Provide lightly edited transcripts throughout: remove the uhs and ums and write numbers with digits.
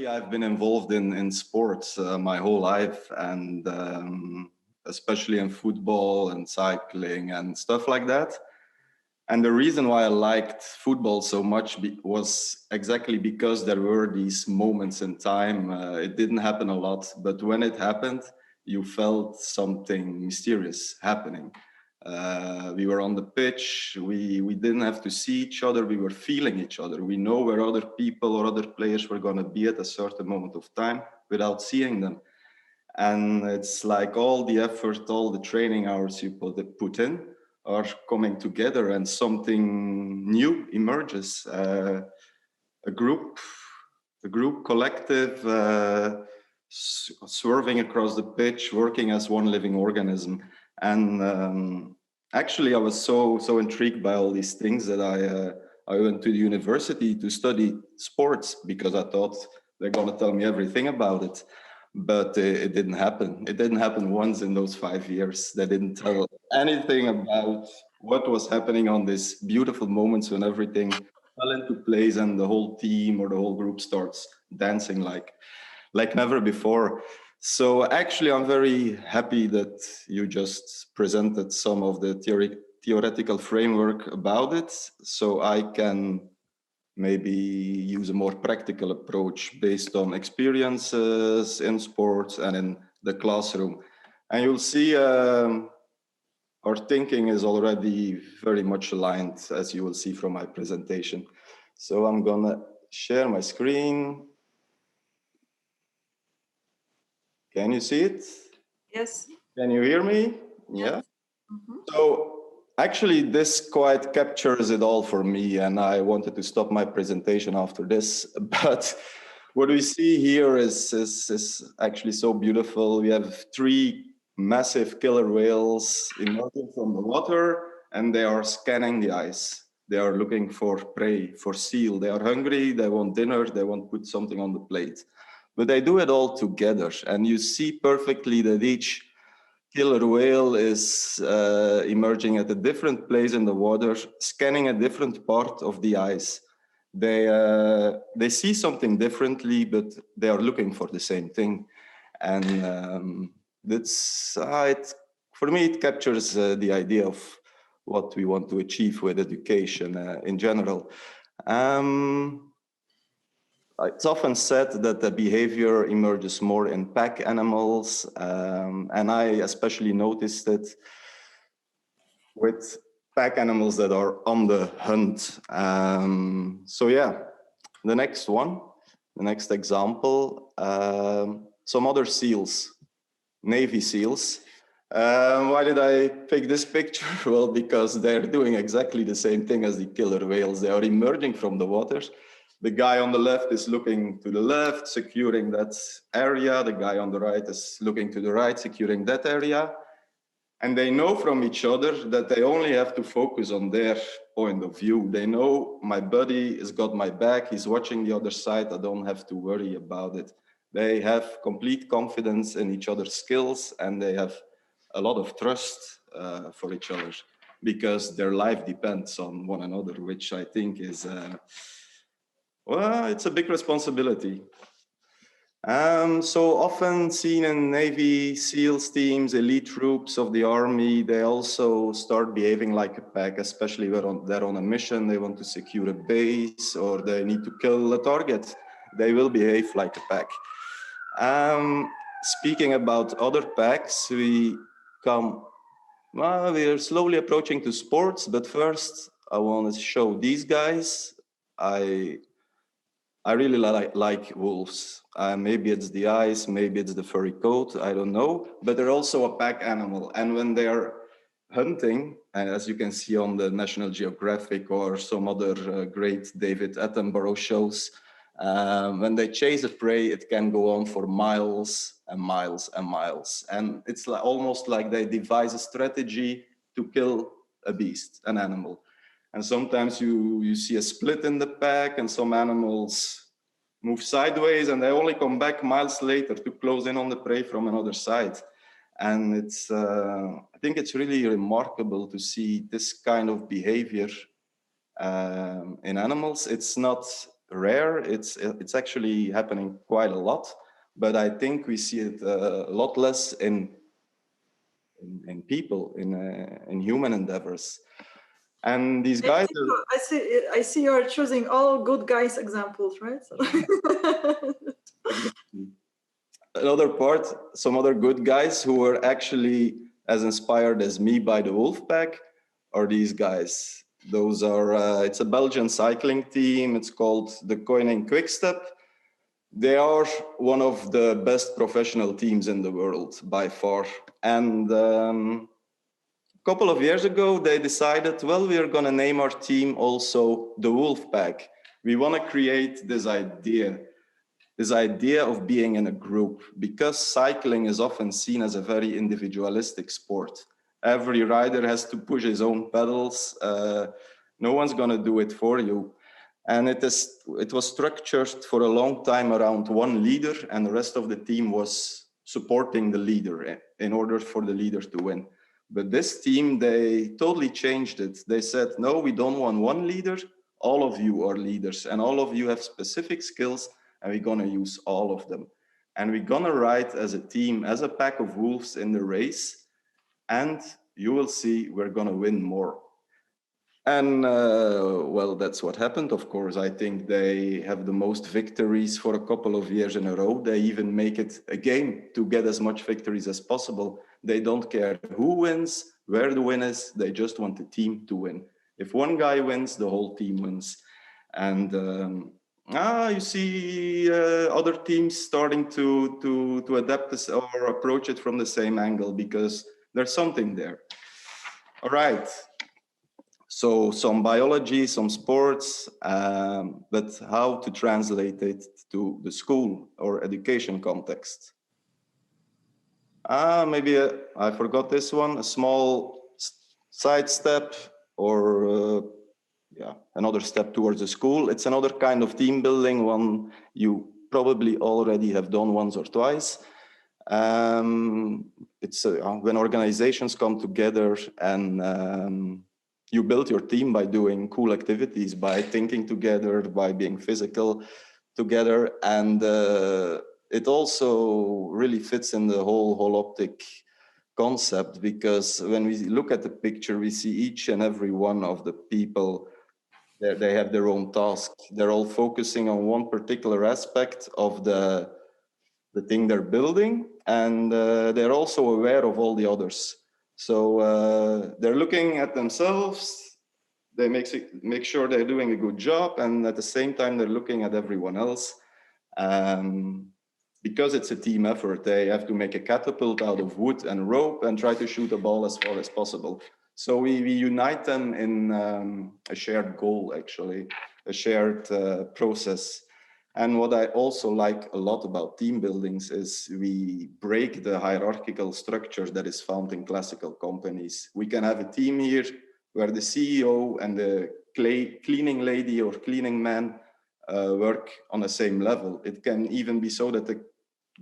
actually, I've been involved in sports my whole life, and especially in football and cycling and stuff like that. And the reason why I liked football so much was exactly because there were these moments in time. It didn't happen a lot, but when it happened, you felt something mysterious happening. We were on the pitch. We didn't have to see each other. We were feeling each other. We know where other people or other players were going to be at a certain moment of time without seeing them. And it's like all the effort, all the training hours you put in are coming together, and something new emerges. A group collective, swerving across the pitch, working as one living organism. And actually, I was so intrigued by all these things that I went to the university to study sports, because I thought they're going to tell me everything about it. But it didn't happen. It didn't happen once in those 5 years. They didn't tell anything about what was happening on these beautiful moments when everything fell into place and the whole team or the whole group starts dancing like never before. So actually, I'm very happy that you just presented some of the theoretical framework about it, so I can maybe use a more practical approach based on experiences in sports and in the classroom. And you'll see our thinking is already very much aligned, as you will see from my presentation. So I'm gonna share my screen. Can you see it? Yes. Can you hear me? Yeah. Mm-hmm. So actually, this quite captures it all for me, and I wanted to stop my presentation after this. But what we see here is actually so beautiful. We have 3 massive killer whales emerging from the water, and they are scanning the ice. They are looking for prey, for seal. They are hungry, they want dinner, they want to put something on the plate. But they do it all together, and you see perfectly that each killer whale is emerging at a different place in the water, scanning a different part of the ice. They see something differently, but they are looking for the same thing. And that's for me, it captures the idea of what we want to achieve with education in general. It's often said that the behavior emerges more in pack animals, and I especially noticed it with pack animals that are on the hunt. So yeah, the next example, some other seals, Navy SEALs. Why did I pick this picture? Well, because they're doing exactly the same thing as the killer whales. They are emerging from the waters. The guy on the left is looking to the left, securing that area. The guy on the right is looking to the right, securing that area. And they know from each other that they only have to focus on their point of view. They know my buddy has got my back. He's watching the other side. I don't have to worry about it. They have complete confidence in each other's skills, and they have a lot of trust for each other, because their life depends on one another, which I think is... well, it's a big responsibility. So often seen in Navy SEALs teams, elite troops of the army, they also start behaving like a pack, especially when they're on a mission, they want to secure a base, or they need to kill a target. They will behave like a pack. Speaking about other packs, we're slowly approaching to sports, but first I want to show these guys. I really like wolves. Maybe it's the eyes, maybe it's the furry coat, I don't know. But they're also a pack animal. And when they're hunting, as you can see on the National Geographic or some other great David Attenborough shows, when they chase a prey, it can go on for miles and miles and miles. And it's almost like they devise a strategy to kill a beast, an animal. And sometimes you see a split in the pack, and some animals move sideways, and they only come back miles later to close in on the prey from another side. And it's, I think it's really remarkable to see this kind of behavior in animals. It's not rare. It's actually happening quite a lot, but I think we see it a lot less in people, in human endeavors. And these guys I see you're choosing all good guys examples, right? So. Another part, some other good guys who were actually as inspired as me by the Wolfpack are these guys. Those are, it's a Belgian cycling team. It's called the Koning Quickstep. They are one of the best professional teams in the world by far. And a couple of years ago, they decided, well, we are going to name our team also the Wolfpack. We want to create this idea of being in a group, because cycling is often seen as a very individualistic sport. Every rider has to push his own pedals. No one's going to do it for you. And it was structured for a long time around one leader, and the rest of the team was supporting the leader in order for the leader to win. But this team, they totally changed it. They said, no, we don't want one leader. All of you are leaders, and all of you have specific skills, and we're going to use all of them. And we're going to ride as a team, as a pack of wolves in the race, and you will see we're going to win more. And well, that's what happened, of course. I think they have the most victories for a couple of years in a row. They even make it a game to get as much victories as possible. They don't care who wins, where the win is. They just want the team to win. If one guy wins, the whole team wins. And you see other teams starting to adapt this or approach it from the same angle, because there's something there. All right. So some biology, some sports, but how to translate it to the school or education context? Maybe I forgot this one, a small side step, or another step towards the school. It's another kind of team building, one you probably already have done once or twice. It's when organizations come together and you build your team by doing cool activities, by thinking together, by being physical together. And it also really fits in the whole holoptic concept, because when we look at the picture, we see each and every one of the people, they have their own task. They're all focusing on one particular aspect of the thing they're building, and they're also aware of all the others. So they're looking at themselves, they make sure they're doing a good job, and at the same time they're looking at everyone else. Because it's a team effort, they have to make a catapult out of wood and rope and try to shoot a ball as far as possible. So we unite them in a shared goal, actually, a shared process. And what I also like a lot about team buildings is we break the hierarchical structure that is found in classical companies. We can have a team here where the CEO and the cleaning lady or cleaning man work on the same level. It can even be so that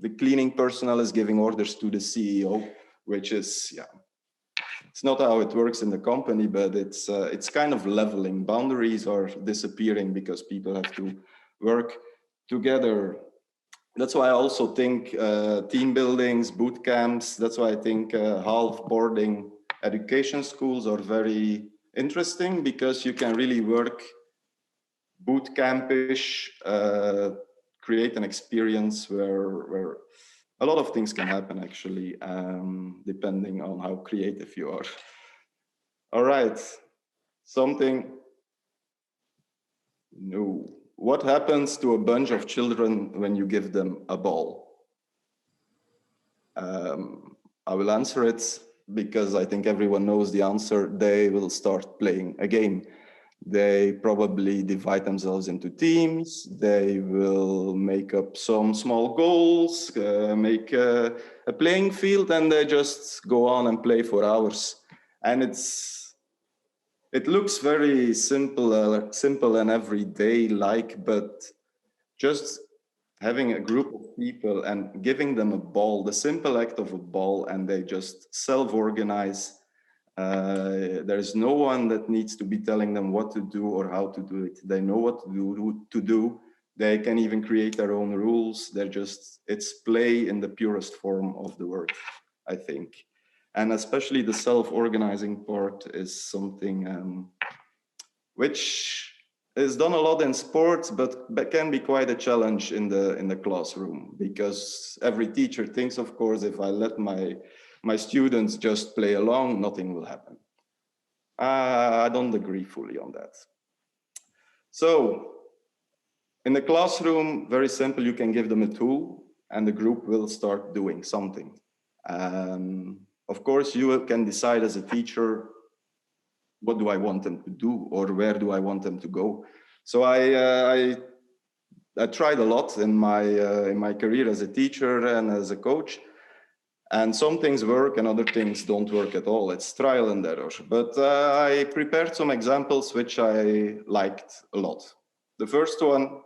the cleaning personnel is giving orders to the CEO, which is, it's not how it works in the company, but it's kind of leveling. Boundaries are disappearing because people have to work together. That's why I also think team buildings, boot camps, that's why I think half boarding education schools are very interesting, because you can really work boot campish, create an experience where a lot of things can happen, actually, depending on how creative you are. All right, something new. What happens to a bunch of children when you give them a ball? I will answer it because I think everyone knows the answer. They will start playing a game. They probably divide themselves into teams. They will make up some small goals, make a playing field, and they just go on and play for hours. And it looks very simple and everyday like, but just having a group of people and giving them a ball, the simple act of a ball, and they just self-organize, There is no one that needs to be telling them what to do or how to do it. They know what to do. They can even create their own rules. It's play in the purest form of the word, I think. And especially the self-organizing part is something which is done a lot in sports, but can be quite a challenge in the classroom, because every teacher thinks, of course, if I let my students just play along, nothing will happen. I don't agree fully on that. So in the classroom, very simple, you can give them a tool and the group will start doing something. Of course, you can decide as a teacher, what do I want them to do or where do I want them to go? So I tried a lot in my career as a teacher and as a coach. And some things work and other things don't work at all. It's trial and error. But I prepared some examples which I liked a lot. The first one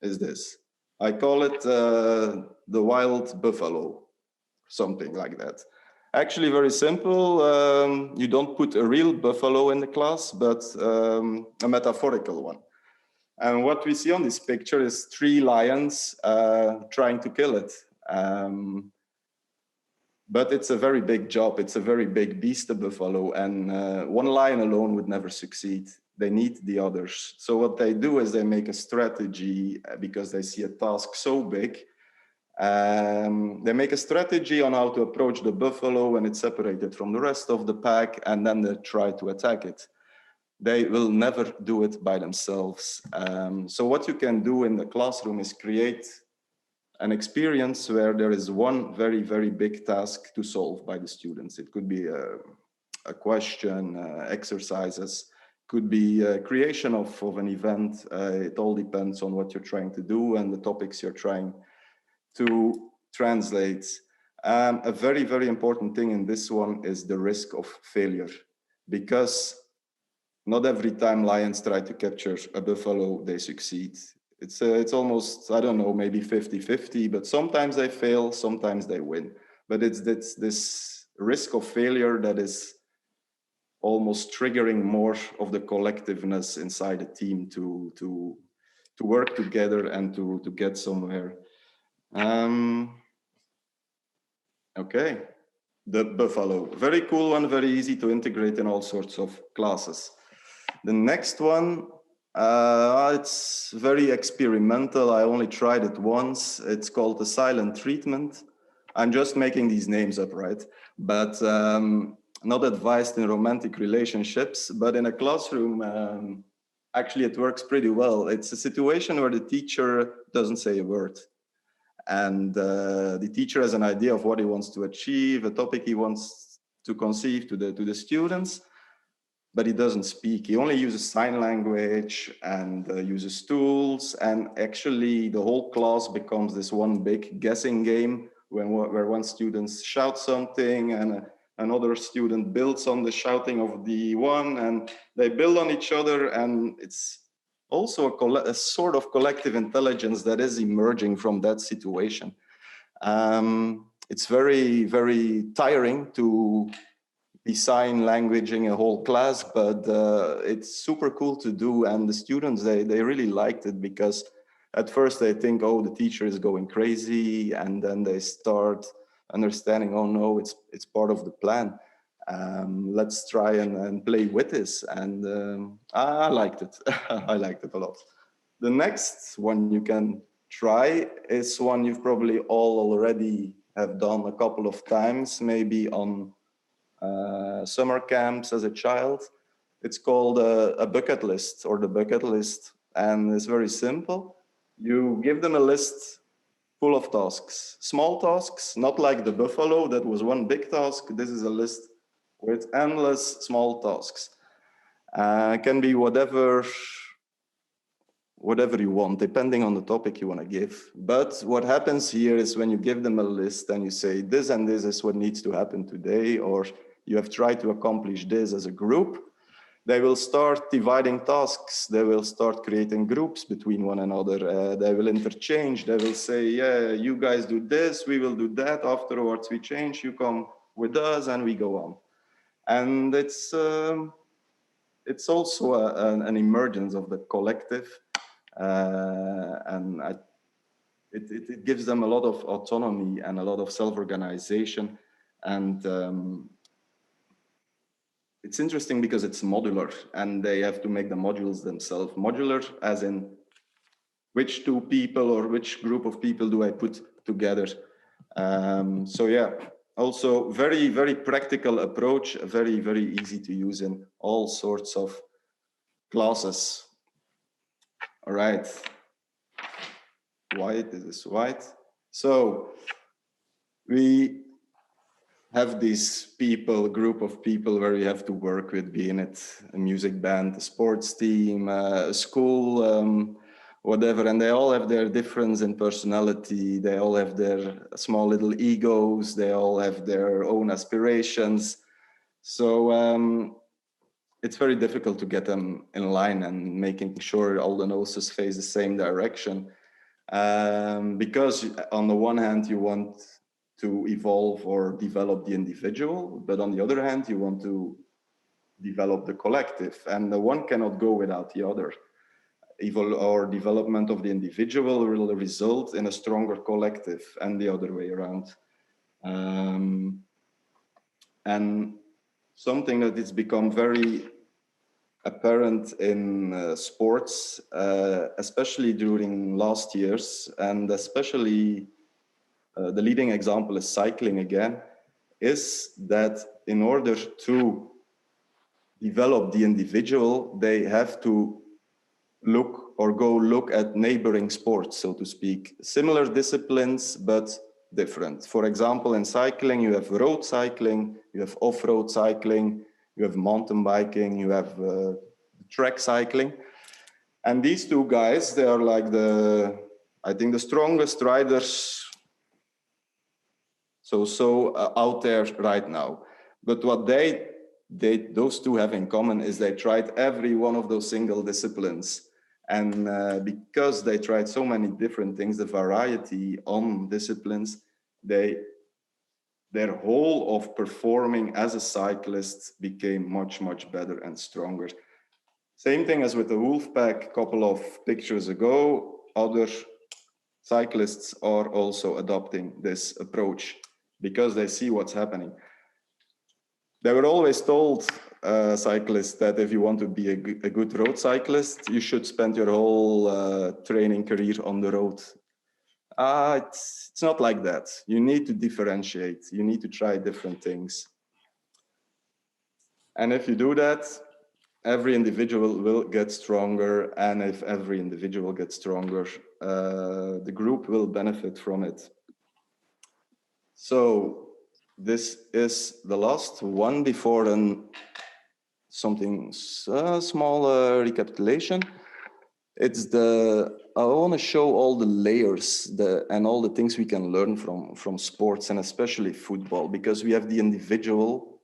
is this. I call it the wild buffalo, something like that. Actually very simple. You don't put a real buffalo in the class, but a metaphorical one. And what we see on this picture is 3 lions trying to kill it. But it's a very big job. It's a very big beast, the buffalo, and one lion alone would never succeed. They need the others. So what they do is they make a strategy because they see a task so big. They make a strategy on how to approach the buffalo when it's separated from the rest of the pack, and then they try to attack it. They will never do it by themselves. So what you can do in the classroom is create an experience where there is one very, very big task to solve by the students. It could be a question, exercises, could be a creation of an event. It all depends on what you're trying to do and the topics you're trying to translate. A very, very important thing in this one is the risk of failure, because not every time lions try to capture a buffalo, they succeed. It's almost, I don't know, maybe 50-50, but sometimes they fail, sometimes they win. But it's this risk of failure that is almost triggering more of the collectiveness inside a team to work together and to get somewhere. Okay, the buffalo, very cool one, very easy to integrate in all sorts of classes. The next one, it's very experimental. I only tried it once. It's called the silent treatment. I'm just making these names up, right? But not advised in romantic relationships, but in a classroom, actually it works pretty well. It's a situation where the teacher doesn't say a word. And the teacher has an idea of what he wants to achieve, a topic he wants to conceive to the students, but he doesn't speak. He only uses sign language and uses tools. And actually the whole class becomes this one big guessing game where one student shouts something and another student builds on the shouting of the one, and they build on each other. And it's also a sort of collective intelligence that is emerging from that situation. It's very, very tiring to be sign languaging a whole class, but it's super cool to do. And the students, they really liked it, because at first they think, oh, the teacher is going crazy. And then they start understanding, oh no, it's part of the plan. Let's try and play with this. And I liked it. I liked it a lot. The next one you can try is one you've probably all already have done a couple of times, maybe on summer camps as a child. It's called a bucket list, or the bucket list. And it's very simple. You give them a list full of tasks, small tasks, not like the buffalo, that was one big task. This is a list with endless small tasks. Can be whatever you want, depending on the topic you want to give. But what happens here is when you give them a list and you say, this and this is what needs to happen today, or you have tried to accomplish this as a group, they will start dividing tasks. They will start creating groups between one another. They will interchange. They will say, yeah, you guys do this, we will do that. Afterwards, we change. You come with us and we go on. And it's also an emergence of the collective, and it gives them a lot of autonomy and a lot of self-organization. And it's interesting because it's modular, and they have to make the modules themselves. Modular as in which two people or which group of people do I put together. So yeah, also very, very practical approach, very, very easy to use in all sorts of classes. All right. White, this is white. So we have this group of people where you have to work with, being it a music band, a sports team, a school, whatever, and they all have their difference in personality. They all have their small little egos. They all have their own aspirations. So it's very difficult to get them in line and making sure all the noses face the same direction. Because on the one hand, you want to evolve or develop the individual, but on the other hand, you want to develop the collective, and the one cannot go without the other. Or development of the individual will result in a stronger collective, and the other way around. And something that has become very apparent in sports, especially during last years, and especially the leading example is cycling again, is that in order to develop the individual, they have to look at neighboring sports, so to speak. Similar disciplines, but different. For example, in cycling, you have road cycling, you have off-road cycling, you have mountain biking, you have track cycling. And these two guys, they are like I think the strongest riders out there right now. But what those two have in common is they tried every one of those single disciplines. And because they tried so many different things, the variety on disciplines, their whole of performing as a cyclist became much, much better and stronger. Same thing as with the Wolfpack a couple of pictures ago. Other cyclists are also adopting this approach because they see what's happening. They were always told, cyclists, that if you want to be a good road cyclist, you should spend your whole training career on the road. It's not like that. You need to differentiate. You need to try different things. And if you do that, every individual will get stronger. And if every individual gets stronger, the group will benefit from it. So this is the last one before something small recapitulation. It's I want to show all the layers and all the things we can learn from sports, and especially football, because we have the individual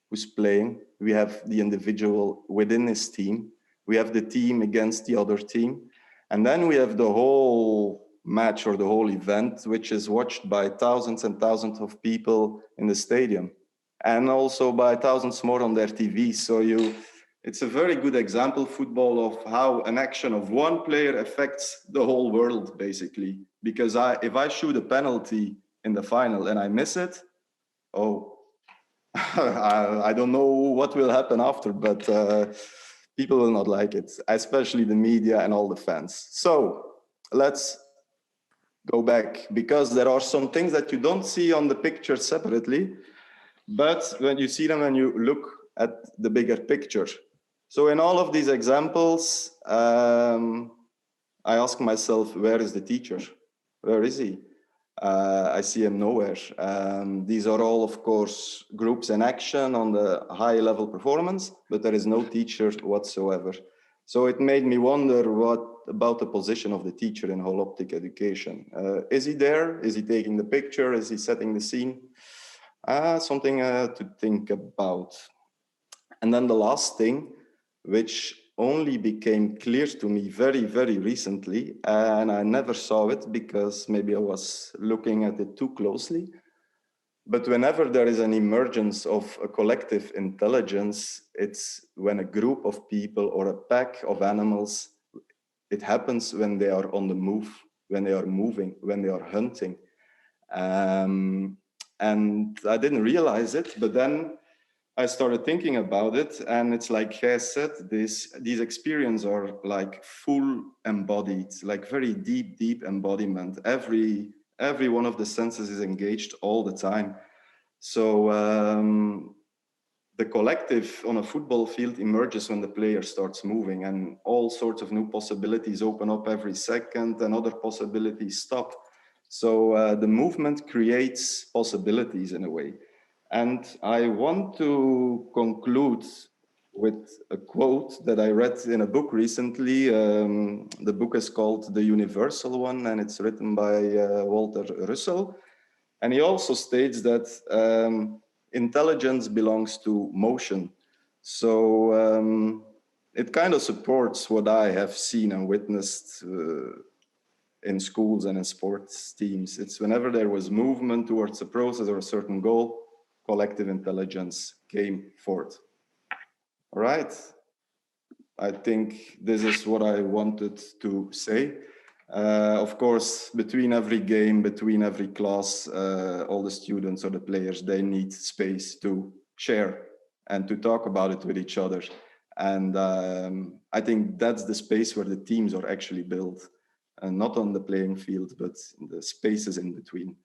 who's playing, we have the individual within his team, we have the team against the other team, and then we have the whole match or the whole event, which is watched by thousands and thousands of people in the stadium, and also by thousands more on their TV. So it's a very good example, football, of how an action of one player affects the whole world, basically. Because if I shoot a penalty in the final and I miss it, I don't know what will happen after, but people will not like it, especially the media and all the fans. So let's go back, because there are some things that you don't see on the picture separately, but when you see them and you look at the bigger picture. So in all of these examples, I ask myself, where is the teacher? Where is he? I see him nowhere. These are all, of course, groups in action on the high level performance, but there is no teacher whatsoever. So it made me wonder, what about the position of the teacher in holoptic education? Is he there? Is he taking the picture? Is he setting the scene? Something to think about. And then the last thing, which only became clear to me very, very recently, and I never saw it because maybe I was looking at it too closely. But whenever there is an emergence of a collective intelligence, it's when a group of people or a pack of animals, it happens when they are on the move, when they are moving, when they are hunting. And I didn't realize it, but then I started thinking about it, and it's like I said, these experiences are like full embodied, like very deep embodiment. Every one of the senses is engaged all the time. So the collective on a football field emerges when the player starts moving, and all sorts of new possibilities open up every second, and other possibilities stop. So the movement creates possibilities in a way. And I want to conclude with a quote that I read in a book recently. The book is called The Universal One, and it's written by Walter Russell. And he also states that intelligence belongs to motion. So it kind of supports what I have seen and witnessed in schools and in sports teams. It's whenever there was movement towards a process or a certain goal, collective intelligence came forth. All right. I think this is what I wanted to say. Of course, between every game, between every class, all the students or the players, they need space to share and to talk about it with each other. And I think that's the space where the teams are actually built, and not on the playing field, but the spaces in between.